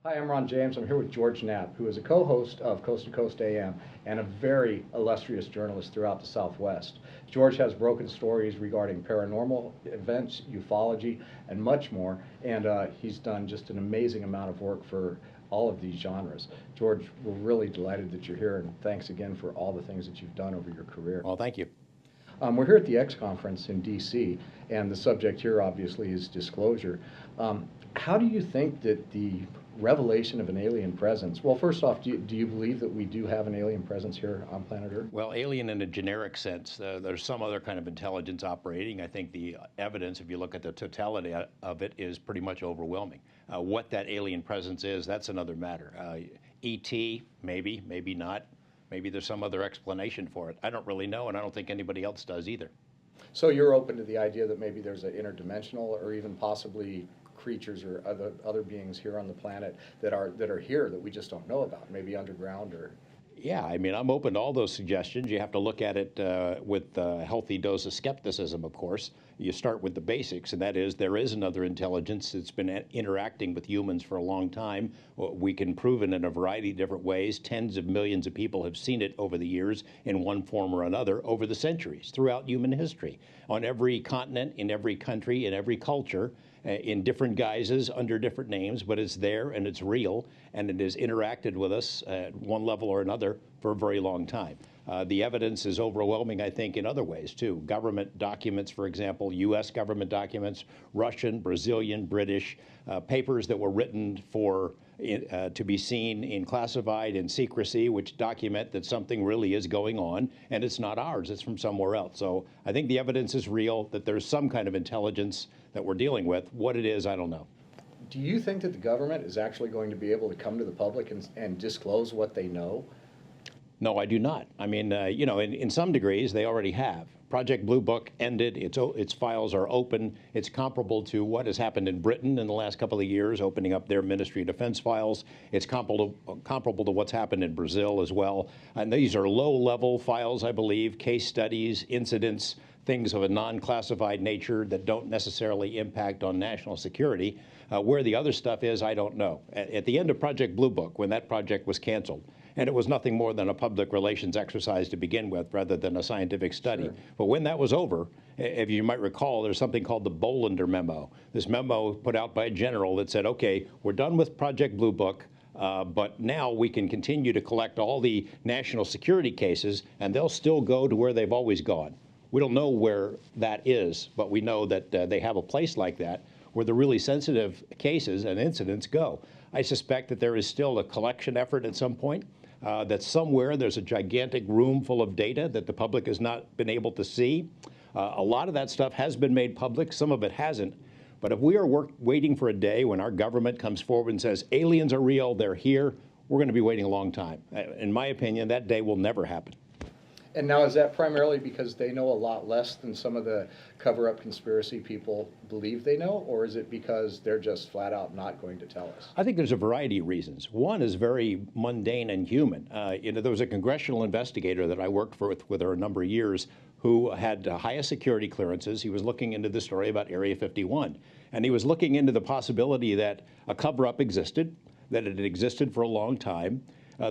Hi, I'm Ron James. I'm here with George Knapp, who is a co-host of Coast to Coast AM and a very illustrious journalist throughout the Southwest. George has broken stories regarding paranormal events, ufology, and much more, and he's done just an amazing amount of work for all of these genres. George, we're really delighted that you're here, and thanks again for all the things that you've done over your career. Well, thank you. We're here at the X Conference in DC, and the subject here obviously is disclosure. How do you think that the revelation of an alien presence, well, first off, do you believe that we do have an alien presence here on planet Earth? Well, alien in a generic sense, there's some other kind of intelligence operating. I think the evidence, if you look at the totality of it, is pretty much overwhelming. What that alien presence is, that's another matter. ET, maybe, maybe not. Maybe there's some other explanation for it. I don't really know, and I don't think anybody else does either. So you're open to the idea that maybe there's an interdimensional or even possibly creatures or other beings here on the planet that are here that we just don't know about, maybe underground or. Yeah, I mean, I'm open to all those suggestions. You have to look at it with a healthy dose of skepticism, of course. You start with the basics, and that is there is another intelligence that's been interacting with humans for a long time. We can prove it in a variety of different ways. Tens of millions of people have seen it over the years in one form or another over the centuries throughout human history. On every continent, in every country, in every culture, in different guises, under different names, but it's there and it's real, and it has interacted with us at one level or another for a very long time. The evidence is overwhelming, I think, in other ways, too. Government documents, for example, U.S. government documents, Russian, Brazilian, British, papers that were written for to be seen in classified and secrecy, which document that something really is going on, and it's not ours, it's from somewhere else. So I think the evidence is real, that there's some kind of intelligence that we're dealing with. What it is, I don't know. Do you think that the government is actually going to be able to come to the public and disclose what they know? No, I do not. I mean, in some degrees, they already have. Project Blue Book ended. Its files are open. It's comparable to what has happened in Britain in the last couple of years, opening up their Ministry of Defense files. It's comparable to what's happened in Brazil as well. And these are low-level files, I believe, case studies, incidents, things of a non-classified nature that don't necessarily impact on national security. Where the other stuff is, I don't know. At the end of Project Blue Book, when that project was canceled, and it was nothing more than a public relations exercise to begin with rather than a scientific study. Sure. But when that was over, if you might recall, there's something called the Bolender Memo. This memo put out by a general that said, okay, we're done with Project Blue Book, but now we can continue to collect all the national security cases, and they'll still go to where they've always gone. We don't know where that is, but we know that they have a place like that where the really sensitive cases and incidents go. I suspect that there is still a collection effort at some point, that somewhere there's a gigantic room full of data that the public has not been able to see. A lot of that stuff has been made public, some of it hasn't. But if we are waiting for a day when our government comes forward and says, aliens are real, they're here, we're going to be waiting a long time. In my opinion, that day will never happen. And now, is that primarily because they know a lot less than some of the cover-up conspiracy people believe they know, or is it because they're just flat out not going to tell us? I think there's a variety of reasons. One is very mundane and human. There was a congressional investigator that I worked with her a number of years who had highest security clearances. He was looking into the story about Area 51, and he was looking into the possibility that a cover-up existed, that it had existed for a long time.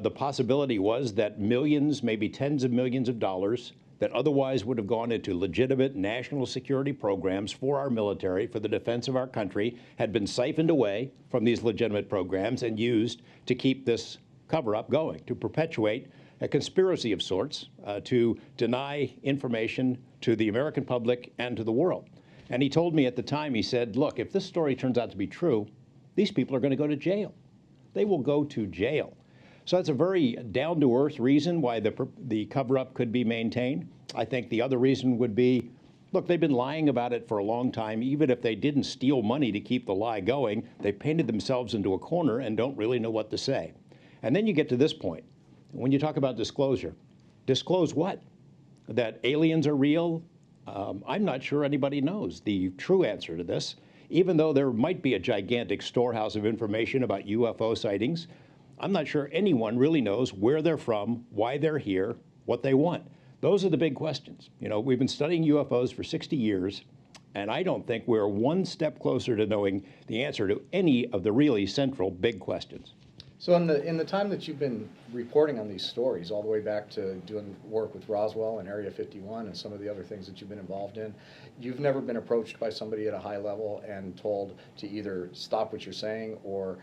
The possibility was that millions, maybe tens of millions of dollars that otherwise would have gone into legitimate national security programs for our military, for the defense of our country, had been siphoned away from these legitimate programs and used to keep this cover-up going, to perpetuate a conspiracy of sorts, to deny information to the American public and to the world. And he told me at the time, he said, look, if this story turns out to be true, these people are going to go to jail. They will go to jail. So that's a very down-to-earth reason why the cover-up could be maintained. I think the other reason would be, look, they've been lying about it for a long time. Even if they didn't steal money to keep the lie going, they painted themselves into a corner and don't really know what to say. And then you get to this point. When you talk about disclosure, disclose what? That aliens are real? I'm not sure anybody knows the true answer to this. Even though there might be a gigantic storehouse of information about UFO sightings, I'm not sure anyone really knows where they're from, why they're here, what they want. Those are the big questions. We've been studying UFOs for 60 years. And I don't think we're one step closer to knowing the answer to any of the really central big questions. So in the time that you've been reporting on these stories, all the way back to doing work with Roswell and Area 51 and some of the other things that you've been involved in, you've never been approached by somebody at a high level and told to either stop what you're saying or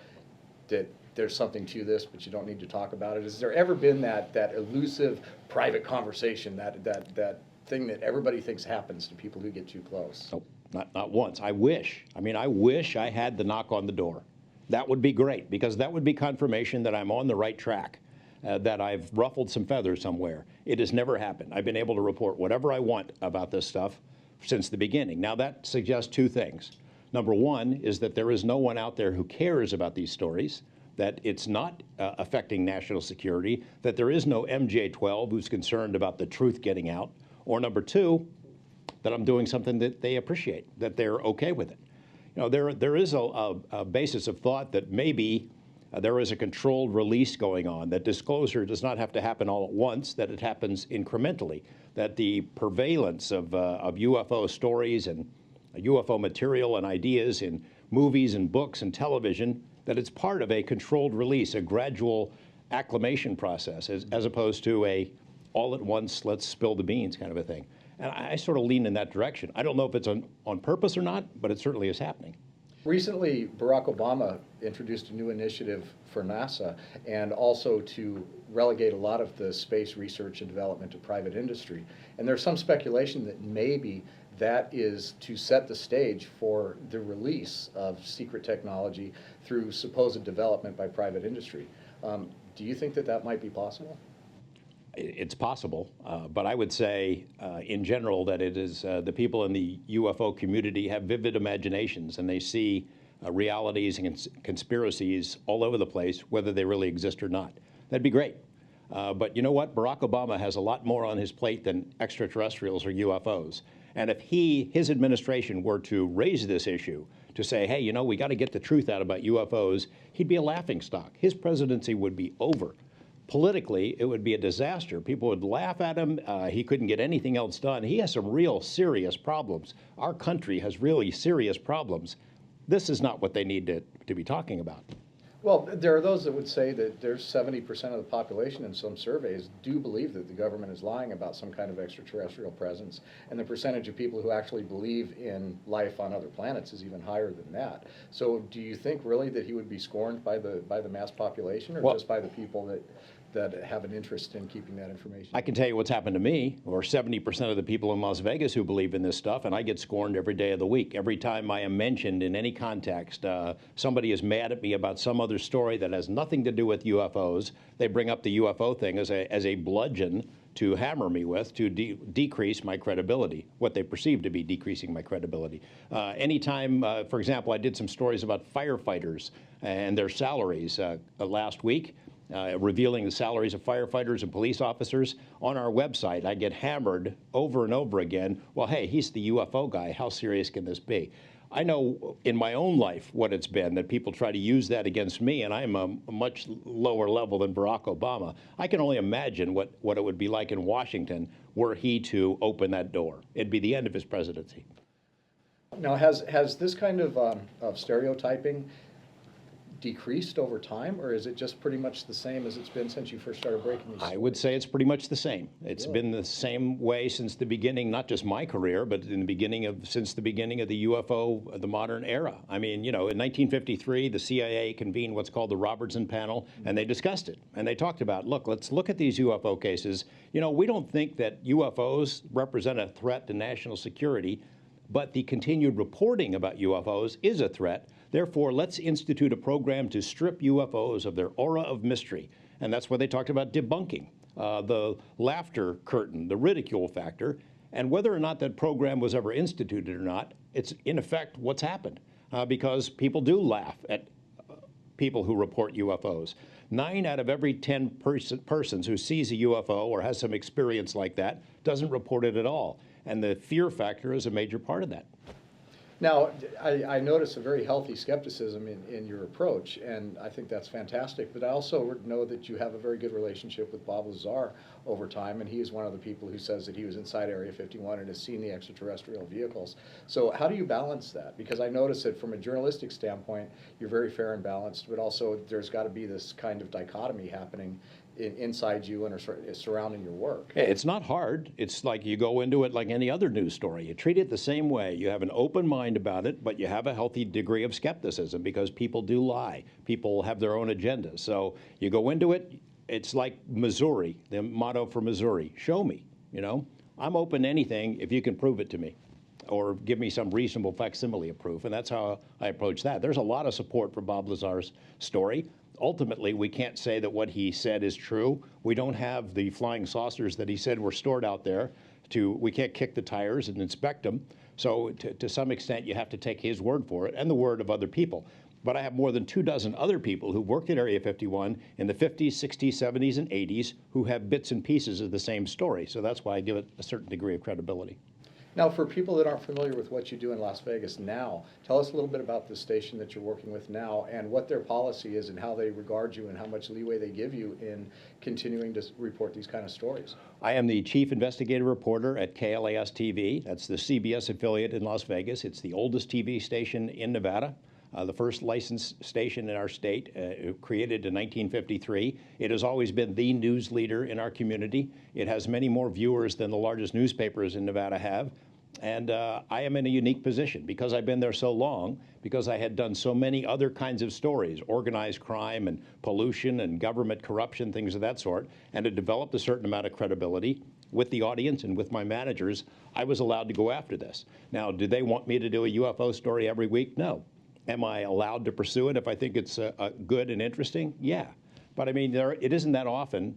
that there's something to this, but you don't need to talk about it. Has there ever been that elusive private conversation, that thing that everybody thinks happens to people who get too close? Nope, not once. I wish. I mean, I wish I had the knock on the door. That would be great, because that would be confirmation that I'm on the right track, that I've ruffled some feathers somewhere. It has never happened. I've been able to report whatever I want about this stuff since the beginning. Now, that suggests two things. Number one is that there is no one out there who cares about these stories, that it's not affecting national security, that there is no MJ-12 who's concerned about the truth getting out, or number two, that I'm doing something that they appreciate, that they're okay with it. You know, there is a basis of thought that maybe there is a controlled release going on, that disclosure does not have to happen all at once, that it happens incrementally, that the prevalence of UFO stories and UFO material and ideas in movies and books and television, that it's part of a controlled release, a gradual acclimation process, as opposed to a all at once, let's spill the beans kind of a thing. And I sort of lean in that direction. I don't know if it's on purpose or not, but it certainly is happening. Recently, Barack Obama introduced a new initiative for NASA and also to relegate a lot of the space research and development to private industry. And there's some speculation that maybe that is to set the stage for the release of secret technology through supposed development by private industry. Do you think that might be possible? It's possible, but I would say in general that it is the people in the UFO community have vivid imaginations, and they see realities and conspiracies all over the place, whether they really exist or not. That'd be great. But you know what? Barack Obama has a lot more on his plate than extraterrestrials or UFOs. And if his administration were to raise this issue, to say, hey, you know, we got to get the truth out about UFOs, he'd be a laughingstock. His presidency would be over. Politically, it would be a disaster. People would laugh at him. He couldn't get anything else done. He has some real serious problems. Our country has really serious problems. This is not what they need to be talking about. Well, there are those that would say that there's 70% of the population in some surveys do believe that the government is lying about some kind of extraterrestrial presence, and the percentage of people who actually believe in life on other planets is even higher than that. So do you think really that he would be scorned by the mass population, or just by the people that have an interest in keeping that information? I can tell you what's happened to me, or 70% of the people in Las Vegas who believe in this stuff, and I get scorned every day of the week. Every time I am mentioned in any context, somebody is mad at me about some other story that has nothing to do with UFOs. They bring up the UFO thing as a bludgeon to hammer me with to decrease my credibility, what they perceive to be decreasing my credibility. Anytime, for example, I did some stories about firefighters and their salaries last week, revealing the salaries of firefighters and police officers. On our website, I get hammered over and over again. Well, hey, he's the UFO guy. How serious can this be? I know in my own life what it's been, that people try to use that against me, and I'm a much lower level than Barack Obama. I can only imagine what it would be like in Washington were he to open that door. It'd be the end of his presidency. Now, has this kind of stereotyping decreased over time, or is it just pretty much the same as it's been since you first started breaking these stories? I would say it's pretty much the same. It's been the same way since the beginning, not just my career, but since the beginning of the UFO, the modern era. I mean, you know, in 1953, the CIA convened what's called the Robertson Panel, and they discussed it. And they talked about, look, let's look at these UFO cases. You know, we don't think that UFOs represent a threat to national security, but the continued reporting about UFOs is a threat. Therefore, let's institute a program to strip UFOs of their aura of mystery. And that's why they talked about debunking, the laughter curtain, the ridicule factor. And whether or not that program was ever instituted or not, it's in effect what's happened, because people do laugh at people who report UFOs. 9 out of every 10 persons who sees a UFO or has some experience like that doesn't report it at all. And the fear factor is a major part of that. Now, I notice a very healthy skepticism in your approach, and I think that's fantastic. But I also know that you have a very good relationship with Bob Lazar over time, and he is one of the people who says that he was inside Area 51 and has seen the extraterrestrial vehicles. So how do you balance that? Because I notice that from a journalistic standpoint, you're very fair and balanced, but also there's got to be this kind of dichotomy happening inside you and surrounding your work. It's not hard. It's like you go into it like any other news story. You treat it the same way. You have an open mind about it, but you have a healthy degree of skepticism because people do lie. People have their own agendas. So you go into it, it's like Missouri, the motto for Missouri, show me, you know. I'm open to anything if you can prove it to me or give me some reasonable facsimile of proof, and that's how I approach that. There's a lot of support for Bob Lazar's story. Ultimately, we can't say that what he said is true. We don't have the flying saucers that he said were stored out there. We can't kick the tires and inspect them. So to some extent, you have to take his word for it and the word of other people. But I have more than 24 other people who worked at Area 51 in the 50s, 60s, 70s, and 80s who have bits and pieces of the same story. So that's why I give it a certain degree of credibility. Now, for people that aren't familiar with what you do in Las Vegas now, tell us a little bit about the station that you're working with now and what their policy is and how they regard you and how much leeway they give you in continuing to report these kind of stories. I am the chief investigative reporter at KLAS TV. That's the CBS affiliate in Las Vegas. It's the oldest TV station in Nevada. The first licensed station in our state, created in 1953. It has always been the news leader in our community. It has many more viewers than the largest newspapers in Nevada have. And I am in a unique position because I've been there so long, because I had done so many other kinds of stories, organized crime and pollution and government corruption, things of that sort, and had developed a certain amount of credibility with the audience and with my managers. I was allowed to go after this. Now, do they want me to do a UFO story every week? No. Am I allowed to pursue it if I think it's good and interesting? Yeah. But I mean, it isn't that often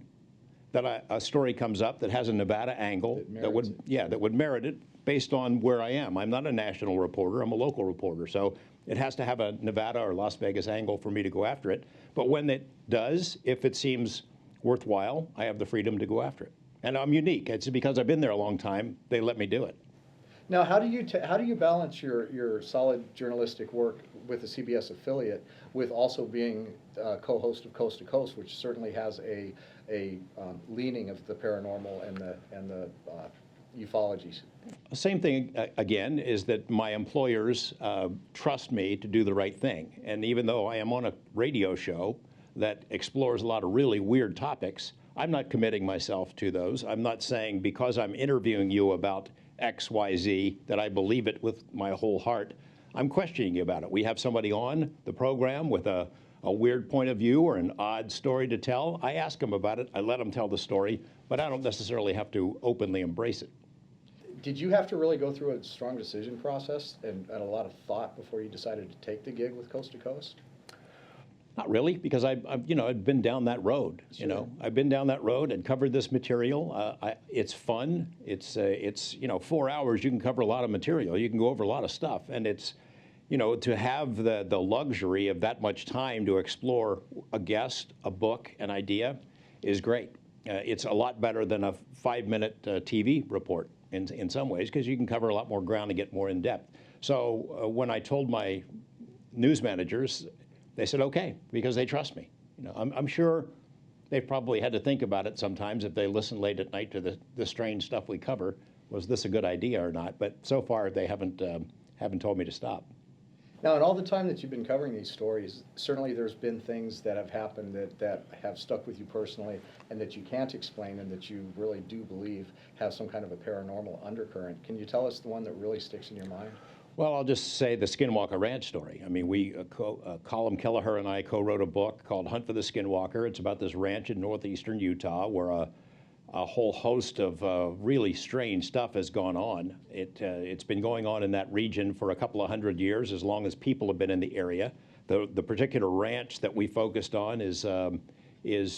that a story comes up that has a Nevada angle that would merit it based on where I am. I'm not a national reporter, I'm a local reporter. So it has to have a Nevada or Las Vegas angle for me to go after it. But when it does, if it seems worthwhile, I have the freedom to go after it. And I'm unique. It's because I've been there a long time, they let me do it. Now, how do you balance your solid journalistic work with the CBS affiliate with also being co-host of Coast to Coast, which certainly has a leaning of the paranormal and the ufologies? Same thing, again, is that my employers trust me to do the right thing. And even though I am on a radio show that explores a lot of really weird topics, I'm not committing myself to those. I'm not saying because I'm interviewing you about X, Y, Z, that I believe it with my whole heart. I'm questioning you about it. We have somebody on the program with a weird point of view or an odd story to tell. I ask them about it. I let them tell the story, but I don't necessarily have to openly embrace it. Did you have to really go through a strong decision process and a lot of thought before you decided to take the gig with Coast to Coast? Not really, because I've been down that road. Sure. You know, I've been down that road and covered this material. It's fun. It's 4 hours. You can cover a lot of material. You can go over a lot of stuff, and it's, to have the luxury of that much time to explore a guest, a book, an idea, is great. It's a lot better than a 5-minute TV report in some ways, because you can cover a lot more ground and get more in depth. So when I told my news managers, they said, okay, because they trust me. I'm sure they've probably had to think about it sometimes if they listen late at night to the strange stuff we cover. Was this a good idea or not? But so far, they haven't told me to stop. Now, in all the time that you've been covering these stories, certainly there's been things that have happened that have stuck with you personally and that you can't explain and that you really do believe have some kind of a paranormal undercurrent. Can you tell us the one that really sticks in your mind? Well, I'll just say the Skinwalker Ranch story. I mean, Colin Kelleher and I co-wrote a book called Hunt for the Skinwalker. It's about this ranch in northeastern Utah where a whole host of really strange stuff has gone on. It's been going on in that region for a couple of 100 years, as long as people have been in the area. The particular ranch that we focused on is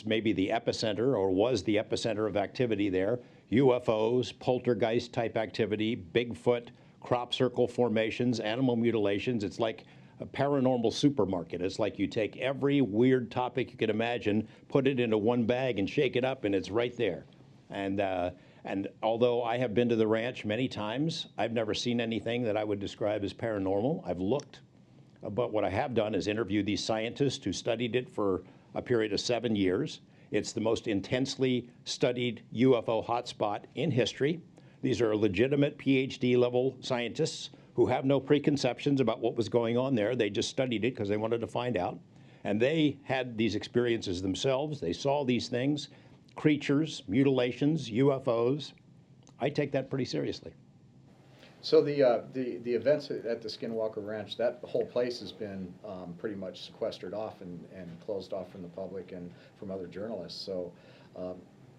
maybe the epicenter, or was the epicenter of activity there. UFOs, poltergeist type activity, Bigfoot, crop circle formations, animal mutilations. It's like a paranormal supermarket. It's like you take every weird topic you can imagine, put it into one bag and shake it up, and it's right there. And And although I have been to the ranch many times, I've never seen anything that I would describe as paranormal. I've looked, but what I have done is interview these scientists who studied it for a period of 7 years. It's the most intensely studied UFO hotspot in history. These are legitimate PhD level scientists who have no preconceptions about what was going on there. They just studied it because they wanted to find out. And they had these experiences themselves. They saw these things, creatures, mutilations, UFOs. I take that pretty seriously. So the events at the Skinwalker Ranch, that whole place has been pretty much sequestered off and closed off from the public and from other journalists. So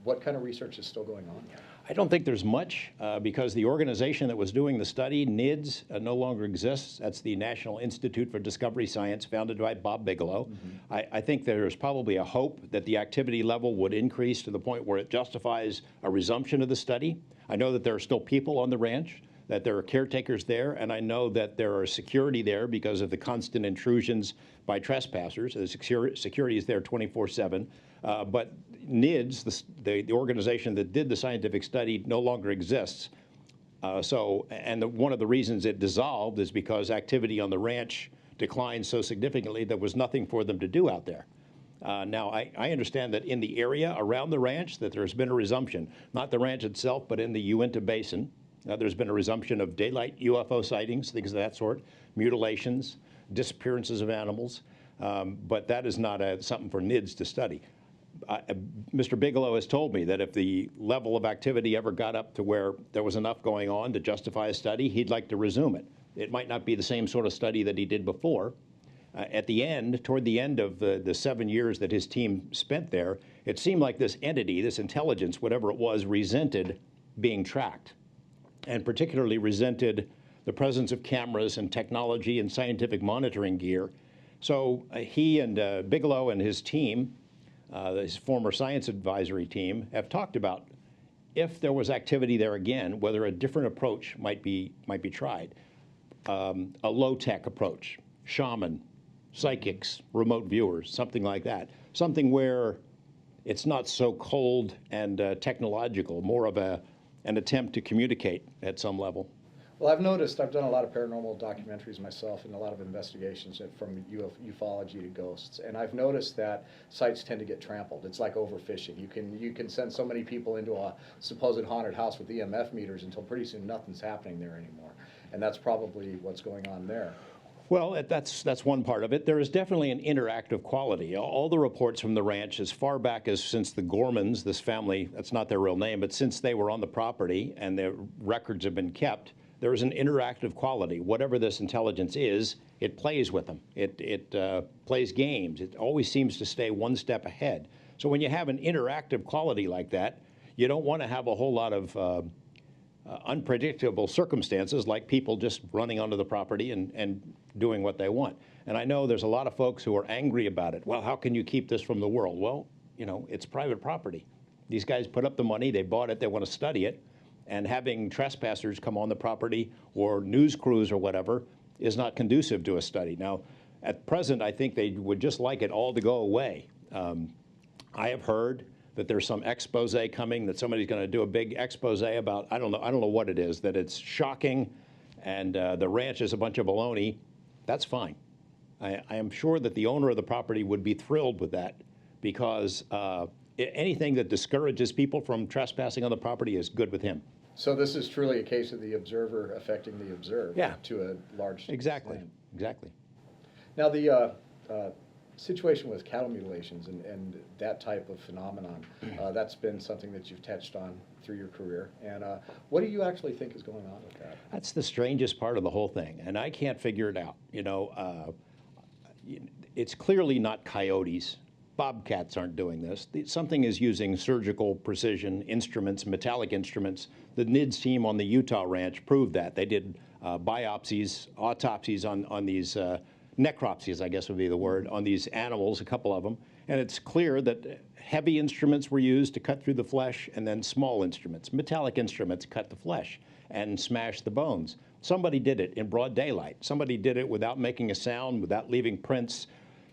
what kind of research is still going on there? I don't think there's much because the organization that was doing the study, NIDS, no longer exists. That's the National Institute for Discovery Science, founded by Bob Bigelow. I think there's probably a hope that the activity level would increase to the point where it justifies a resumption of the study. I know that there are still people on the ranch, that there are caretakers there, and I know that there are security there because of the constant intrusions by trespassers. The security is there 24/7. But NIDS, the organization that did the scientific study, no longer exists. One of the reasons it dissolved is because activity on the ranch declined so significantly there was nothing for them to do out there. Now, I understand that in the area around the ranch that there's been a resumption, not the ranch itself, but in the Uinta Basin. There's been a resumption of daylight UFO sightings, things of that sort, mutilations, disappearances of animals, but that is not something for NIDS to study. Mr. Bigelow has told me that if the level of activity ever got up to where there was enough going on to justify a study, he'd like to resume it. It might not be the same sort of study that he did before. Toward the end of the 7 years that his team spent there, it seemed like this entity, this intelligence, whatever it was, resented being tracked, and particularly resented the presence of cameras and technology and scientific monitoring gear. So he and Bigelow and his team, his former science advisory team, have talked about if there was activity there again, whether a different approach might be tried. A low-tech approach, shaman, psychics, remote viewers, something like that. Something where it's not so cold and technological, more of an attempt to communicate at some level. Well, I've noticed, I've done a lot of paranormal documentaries myself and a lot of investigations from ufology to ghosts, and I've noticed that sites tend to get trampled. It's like overfishing. You can send so many people into a supposed haunted house with EMF meters until pretty soon nothing's happening there anymore, and that's probably what's going on there. Well, that's one part of it. There is definitely an interactive quality. All the reports from the ranch, as far back as since the Gormans, this family, that's not their real name, but since they were on the property and their records have been kept, there is an interactive quality. Whatever this intelligence is, it plays with them. It plays games. It always seems to stay one step ahead. So when you have an interactive quality like that, you don't want to have a whole lot of unpredictable circumstances like people just running onto the property and doing what they want. And I know there's a lot of folks who are angry about it. Well, how can you keep this from the world? Well, it's private property. These guys put up the money, they bought it, they want to study it, and having trespassers come on the property or news crews or whatever is not conducive to a study. Now, at present, I think they would just like it all to go away. I have heard that there's some expose coming, that somebody's going to do a big expose about, I don't know what it is, that it's shocking and the ranch is a bunch of baloney. That's fine. I am sure that the owner of the property would be thrilled with that because anything that discourages people from trespassing on the property is good with him. So this is truly a case of the observer affecting the observed to a large Exactly. extent. Exactly. Now the situation with cattle mutilations and that type of phenomenon, that's been something that you've touched on through your career. And what do you actually think is going on with that? That's the strangest part of the whole thing, and I can't figure it out. It's clearly not coyotes. Bobcats aren't doing this. Something is using surgical precision instruments, metallic instruments. The NIDS team on the Utah ranch proved that. They did biopsies, autopsies on these necropsies, I guess would be the word, on these animals, a couple of them. And it's clear that heavy instruments were used to cut through the flesh, and then small instruments, metallic instruments, cut the flesh and smash the bones. Somebody did it in broad daylight. Somebody did it without making a sound, without leaving prints,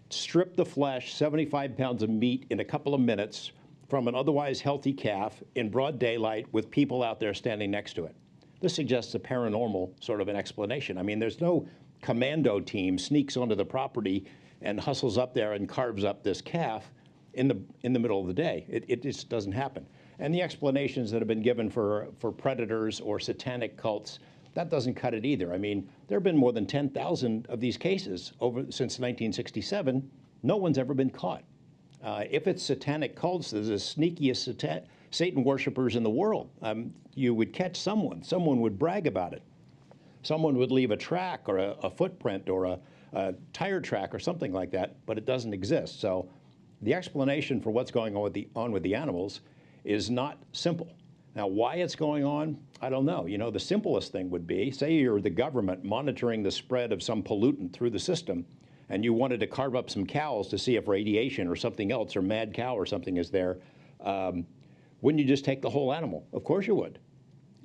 stripped the flesh, 75 pounds of meat in a couple of minutes, from an otherwise healthy calf in broad daylight with people out there standing next to it. This suggests a paranormal sort of an explanation. I mean, there's no commando team sneaks onto the property and hustles up there and carves up this calf in the middle of the day. It just doesn't happen. And the explanations that have been given for predators or satanic cults, that doesn't cut it either. I mean, there have been more than 10,000 of these cases since 1967. No one's ever been caught. If it's satanic cults, there's the sneakiest Satan worshipers in the world. You would catch someone. Someone would brag about it. Someone would leave a track or a footprint or a tire track or something like that, but it doesn't exist. So the explanation for what's going on with the animals is not simple. Now, why it's going on, I don't know. You know, the simplest thing would be, say you're the government monitoring the spread of some pollutant through the system, and you wanted to carve up some cows to see if radiation or something else or mad cow or something is there. Wouldn't you just take the whole animal? Of course you would.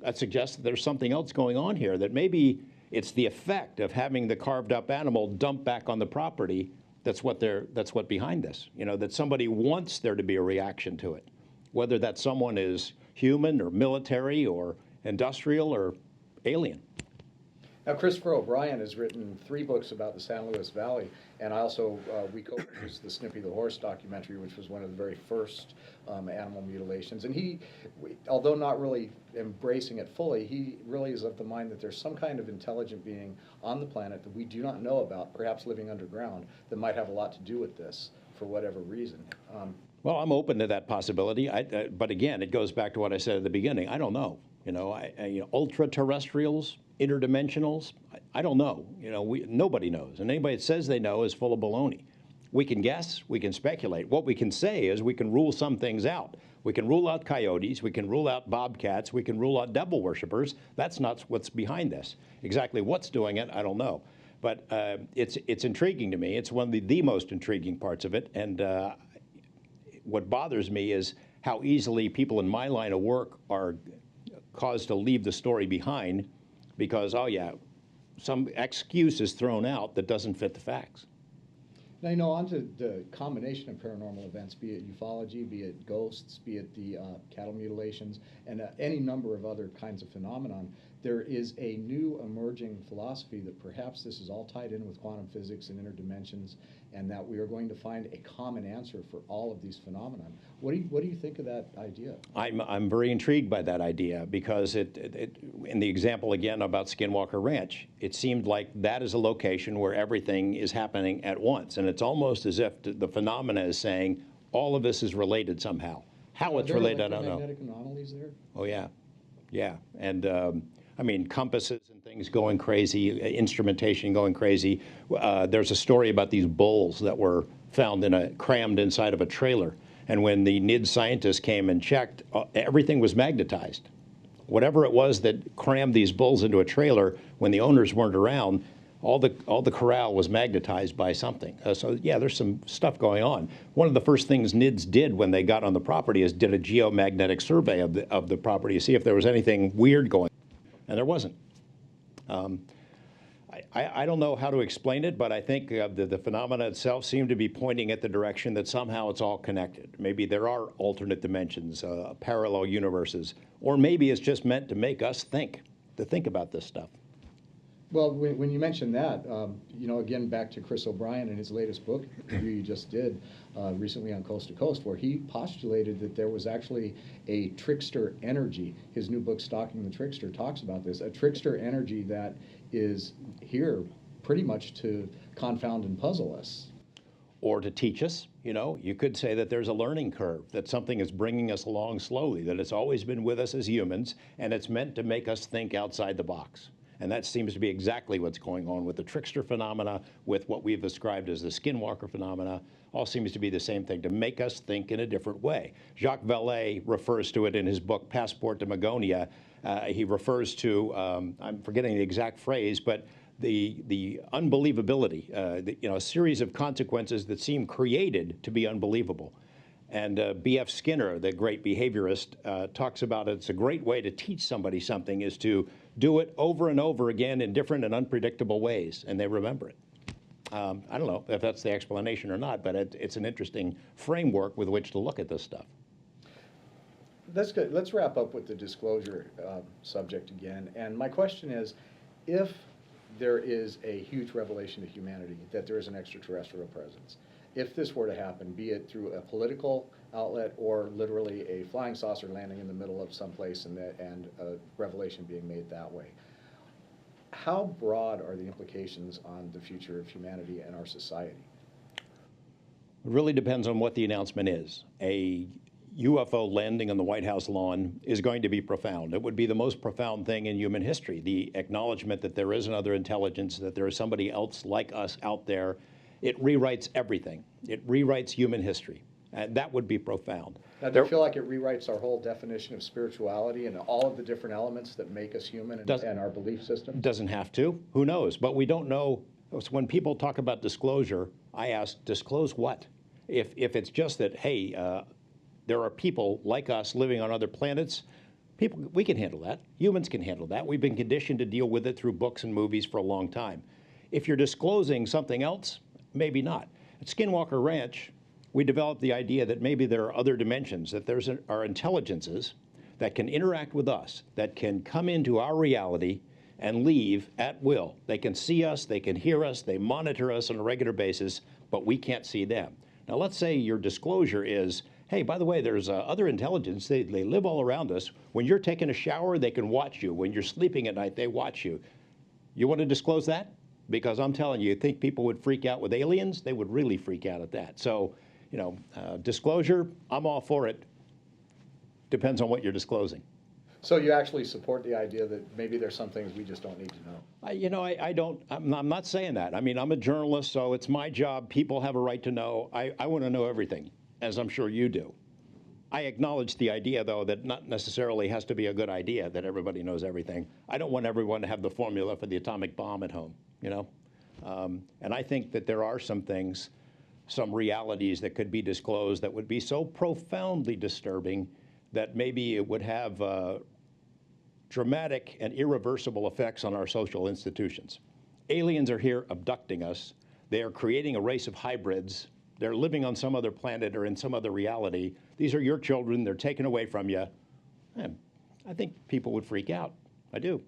That suggests that there's something else going on here, that maybe it's the effect of having the carved up animal dump back on the property that's what behind this. You know, that somebody wants there to be a reaction to it, whether that someone is human or military or industrial or alien. Now, Christopher O'Brien has written 3 books about the San Luis Valley, and I also, we co-produced the Snippy the Horse documentary, which was one of the very first animal mutilations. And he, although not really embracing it fully, he really is of the mind that there's some kind of intelligent being on the planet that we do not know about, perhaps living underground, that might have a lot to do with this for whatever reason. Well, I'm open to that possibility, but again, it goes back to what I said at the beginning. I don't know. You know, ultra-terrestrials, interdimensionals, I don't know. You know, nobody knows, and anybody that says they know is full of baloney. We can guess, we can speculate. What we can say is we can rule some things out. We can rule out coyotes, we can rule out bobcats, we can rule out devil worshippers. That's not what's behind this. Exactly what's doing it, I don't know. But it's intriguing to me. It's one of the most intriguing parts of it, and what bothers me is how easily people in my line of work are caused to leave the story behind because, oh yeah, some excuse is thrown out that doesn't fit the facts. Now, you know, onto the combination of paranormal events, be it ufology, be it ghosts, be it the cattle mutilations, and any number of other kinds of phenomenon, there is a new emerging philosophy that perhaps this is all tied in with quantum physics and interdimensions, and that we are going to find a common answer for all of these phenomena. What do you think of that idea? I'm very intrigued by that idea because in the example again about Skinwalker Ranch, it seemed like that is a location where everything is happening at once, and it's almost as if the phenomena is saying all of this is related somehow. How it's related, I don't know. Magnetic anomalies there? Oh yeah, yeah, and I mean compasses and things going crazy, instrumentation going crazy. There's a story about these bulls that were found crammed inside of a trailer. And when the NIDS scientists came and checked, everything was magnetized. Whatever it was that crammed these bulls into a trailer, when the owners weren't around, all the corral was magnetized by something. So yeah, there's some stuff going on. One of the first things NIDS did when they got on the property is did a geomagnetic survey of the property to see if there was anything weird going on, and there wasn't. I don't know how to explain it, but I think the phenomena itself seem to be pointing at the direction that somehow it's all connected. Maybe there are alternate dimensions, parallel universes, or maybe it's just meant to make us think about this stuff. Well, when you mention that, you know, again, back to Chris O'Brien and his latest book review you just did recently on Coast to Coast, where he postulated that there was actually a trickster energy. His new book, Stalking the Trickster, talks about this, a trickster energy that is here pretty much to confound and puzzle us. Or to teach us, you know, you could say that there's a learning curve, that something is bringing us along slowly, that it's always been with us as humans, and it's meant to make us think outside the box. And that seems to be exactly what's going on with the trickster phenomena, with what we've described as the skinwalker phenomena. All seems to be the same thing, to make us think in a different way. Jacques Vallée refers to it in his book, Passport to Magonia. He refers to, I'm forgetting the exact phrase, but the unbelievability, you know, a series of consequences that seem created to be unbelievable. And B.F. Skinner, the great behaviorist, talks about it's a great way to teach somebody something is to do it over and over again in different and unpredictable ways, and they remember it. I don't know if that's the explanation or not, but it's an interesting framework with which to look at this stuff. That's good. Let's wrap up with the disclosure subject again. And my question is, if there is a huge revelation to humanity that there is an extraterrestrial presence, if this were to happen, be it through a political outlet or literally a flying saucer landing in the middle of someplace and a revelation being made that way, how broad are the implications on the future of humanity and our society? It really depends on what the announcement is. A UFO landing on the White House lawn is going to be profound. It would be the most profound thing in human history. The acknowledgement that there is another intelligence, that there is somebody else like us out there, it rewrites everything. It rewrites human history. And that would be profound. Now, do you feel like it rewrites our whole definition of spirituality and all of the different elements that make us human and our belief system? Doesn't have to. Who knows? But we don't know. So when people talk about disclosure, I ask, disclose what? If it's just that, hey, there are people like us living on other planets, we can handle that. Humans can handle that. We've been conditioned to deal with it through books and movies for a long time. If you're disclosing something else, maybe not. At Skinwalker Ranch, we developed the idea that maybe there are other dimensions, that are intelligences that can interact with us, that can come into our reality and leave at will. They can see us, they can hear us, they monitor us on a regular basis, but we can't see them. Now, let's say your disclosure is, hey, by the way, there's other intelligence. They live all around us. When you're taking a shower, they can watch you. When you're sleeping at night, they watch you. You want to disclose that? Because I'm telling you, think people would freak out with aliens? They would really freak out at that. So, disclosure, I'm all for it. Depends on what you're disclosing. So you actually support the idea that maybe there's some things we just don't need to know? I'm not saying that. I mean, I'm a journalist, so it's my job. People have a right to know. I want to know everything, as I'm sure you do. I acknowledge the idea, though, that not necessarily has to be a good idea, that everybody knows everything. I don't want everyone to have the formula for the atomic bomb at home, And I think that there are some things, some realities that could be disclosed that would be so profoundly disturbing that maybe it would have dramatic and irreversible effects on our social institutions. Aliens are here abducting us. They are creating a race of hybrids. They're living on some other planet or in some other reality. These are your children. They're taken away from you. I think people would freak out. I do.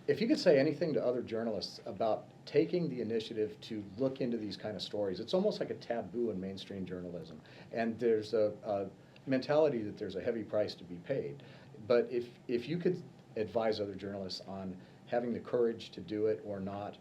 If you could say anything to other journalists about taking the initiative to look into these kind of stories, it's almost like a taboo in mainstream journalism. And there's a mentality that there's a heavy price to be paid. But if you could advise other journalists on having the courage to do it or not,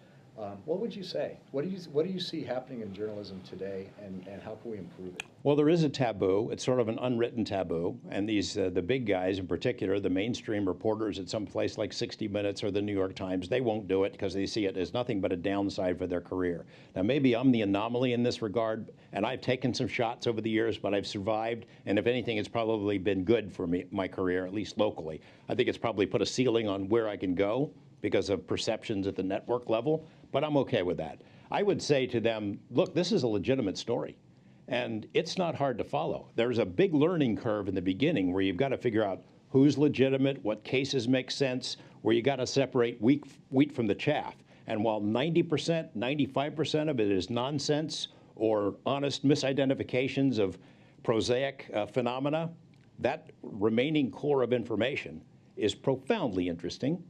what would you say? What do you see happening in journalism today, and how can we improve it? Well, there is a taboo. It's sort of an unwritten taboo, and the big guys in particular, the mainstream reporters at some place like 60 Minutes or the New York Times, they won't do it because they see it as nothing but a downside for their career. Now, maybe I'm the anomaly in this regard, and I've taken some shots over the years, but I've survived, and if anything, it's probably been good for my career, at least locally. I think it's probably put a ceiling on where I can go because of perceptions at the network level, but I'm okay with that. I would say to them, look, this is a legitimate story, and it's not hard to follow. There's a big learning curve in the beginning where you've got to figure out who's legitimate, what cases make sense, where you got to separate wheat from the chaff. And while 90%, 95% of it is nonsense or honest misidentifications of prosaic phenomena, that remaining core of information is profoundly interesting.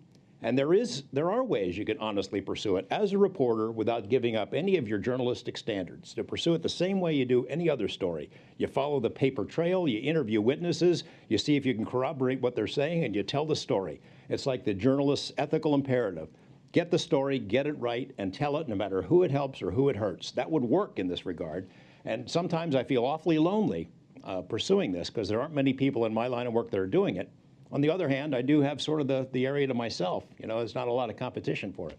And there are ways you can honestly pursue it as a reporter without giving up any of your journalistic standards, to pursue it the same way you do any other story. You follow the paper trail, you interview witnesses, you see if you can corroborate what they're saying, and you tell the story. It's like the journalist's ethical imperative. Get the story, get it right, and tell it no matter who it helps or who it hurts. That would work in this regard. And sometimes I feel awfully lonely pursuing this because there aren't many people in my line of work that are doing it. On the other hand, I do have sort of the area to myself. There's not a lot of competition for it.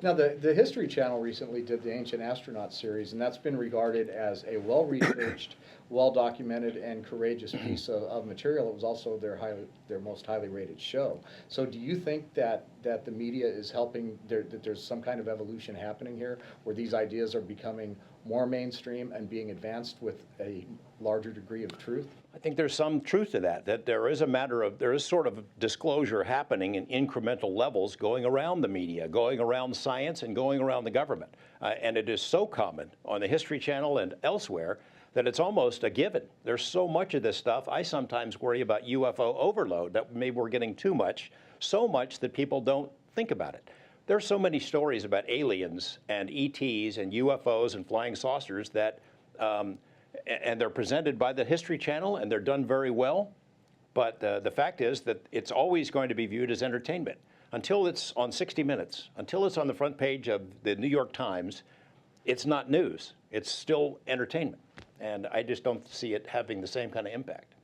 Now, the History Channel recently did the Ancient Astronaut series, and that's been regarded as a well-researched, well-documented, and courageous piece of material. It was also their most highly rated show. So do you think that the media is helping, that there's some kind of evolution happening here, where these ideas are becoming more mainstream and being advanced with a larger degree of truth? I think there's some truth to that there is sort of disclosure happening in incremental levels going around the media, going around science, and going around the government. And it is so common on the History Channel and elsewhere that it's almost a given. There's so much of this stuff. I sometimes worry about UFO overload, that maybe we're getting too much, so much that people don't think about it. There's so many stories about aliens and ETs and UFOs and flying saucers that, and they're presented by the History Channel, and they're done very well. But the fact is that it's always going to be viewed as entertainment. Until it's on 60 Minutes, until it's on the front page of the New York Times, it's not news. It's still entertainment. And I just don't see it having the same kind of impact.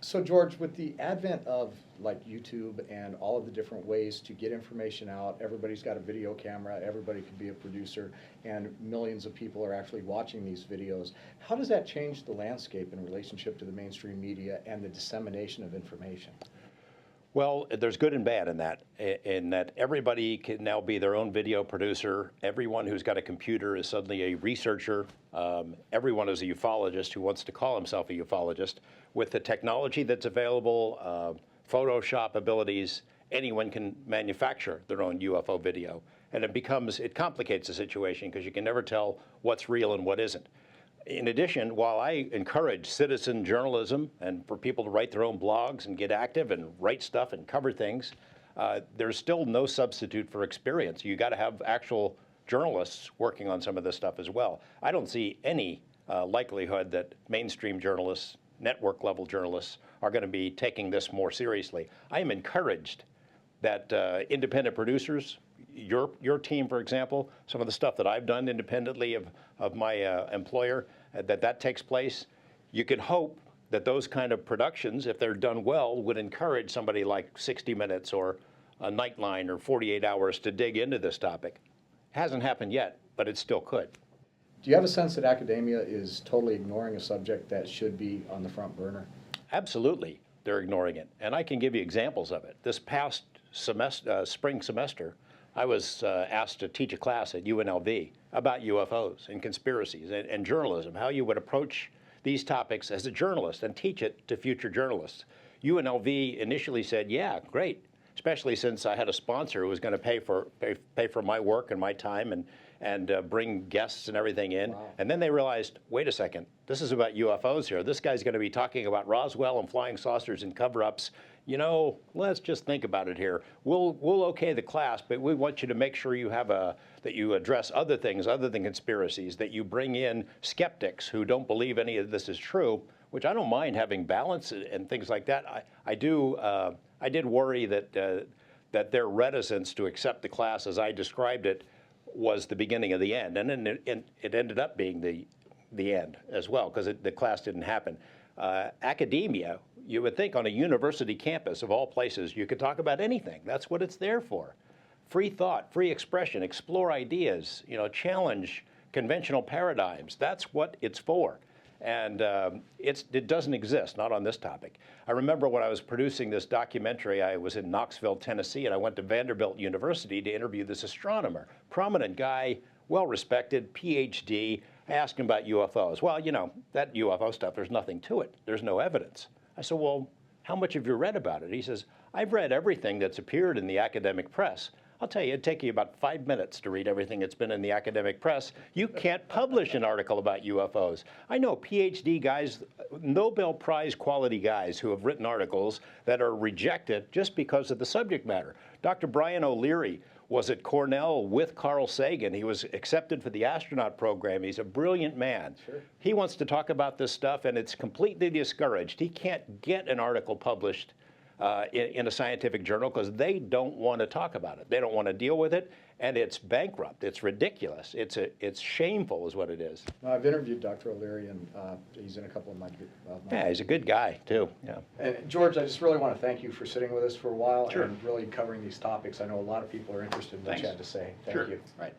So George, with the advent of like YouTube and all of the different ways to get information out, everybody's got a video camera, everybody can be a producer, and millions of people are actually watching these videos. How does that change the landscape in relationship to the mainstream media and the dissemination of information? Well, there's good and bad in that everybody can now be their own video producer. Everyone who's got a computer is suddenly a researcher. Everyone is a ufologist who wants to call himself a ufologist. With the technology that's available, Photoshop abilities, anyone can manufacture their own UFO video. And it complicates the situation because you can never tell what's real and what isn't. In addition, while I encourage citizen journalism and for people to write their own blogs and get active and write stuff and cover things, there's still no substitute for experience. You got to have actual journalists working on some of this stuff as well. I don't see any likelihood that mainstream journalists, network level journalists, are going to be taking this more seriously. I am encouraged that independent producers, your team, for example, some of the stuff that I've done independently of my employer, that takes place. You could hope that those kind of productions, if they're done well, would encourage somebody like 60 Minutes or a Nightline or 48 Hours to dig into this topic. It hasn't happened yet, but it still could. Do you have a sense that academia is totally ignoring a subject that should be on the front burner? Absolutely, they're ignoring it. And I can give you examples of it. This past spring semester, I was asked to teach a class at UNLV about UFOs and conspiracies and journalism, how you would approach these topics as a journalist and teach it to future journalists. UNLV initially said, yeah, great, especially since I had a sponsor who was going to pay for my work and my time and bring guests and everything in. Wow. And then they realized, wait a second, this is about UFOs here. This guy's going to be talking about Roswell and flying saucers and cover-ups. You know, let's just think about it here. We'll okay the class, but we want you to make sure you have that you address other things other than conspiracies, that you bring in skeptics who don't believe any of this is true, which I don't mind having balance and things like that. I did worry that their reticence to accept the class as I described it was the beginning of the end, and then it ended up being the end as well, because the class didn't happen. Academia, you would think on a university campus of all places, you could talk about anything. That's what it's there for. Free thought, free expression, explore ideas, challenge conventional paradigms. That's what it's for. And it doesn't exist, not on this topic. I remember when I was producing this documentary, I was in Knoxville, Tennessee, and I went to Vanderbilt University to interview this astronomer, prominent guy, well-respected, PhD. I asked him about UFOs. Well, that UFO stuff, there's nothing to it. There's no evidence. I said, well, how much have you read about it? He says, I've read everything that's appeared in the academic press. I'll tell you, it'd take you about 5 minutes to read everything that's been in the academic press. You can't publish an article about UFOs. I know PhD guys, Nobel Prize quality guys who have written articles that are rejected just because of the subject matter. Dr. Brian O'Leary was at Cornell with Carl Sagan. He was accepted for the astronaut program. He's a brilliant man. Sure. He wants to talk about this stuff, and it's completely discouraged. He can't get an article published in a scientific journal because they don't want to talk about it. They don't want to deal with it, and it's bankrupt. It's ridiculous. It's shameful is what it is. I've interviewed Dr. O'Leary, and he's in a couple of my Yeah, he's a good guy, too. Yeah. And George, I just really want to thank you for sitting with us for a while Sure. and really covering these topics. I know a lot of people are interested in what Thanks. you had to say. Thank Sure. you. Right.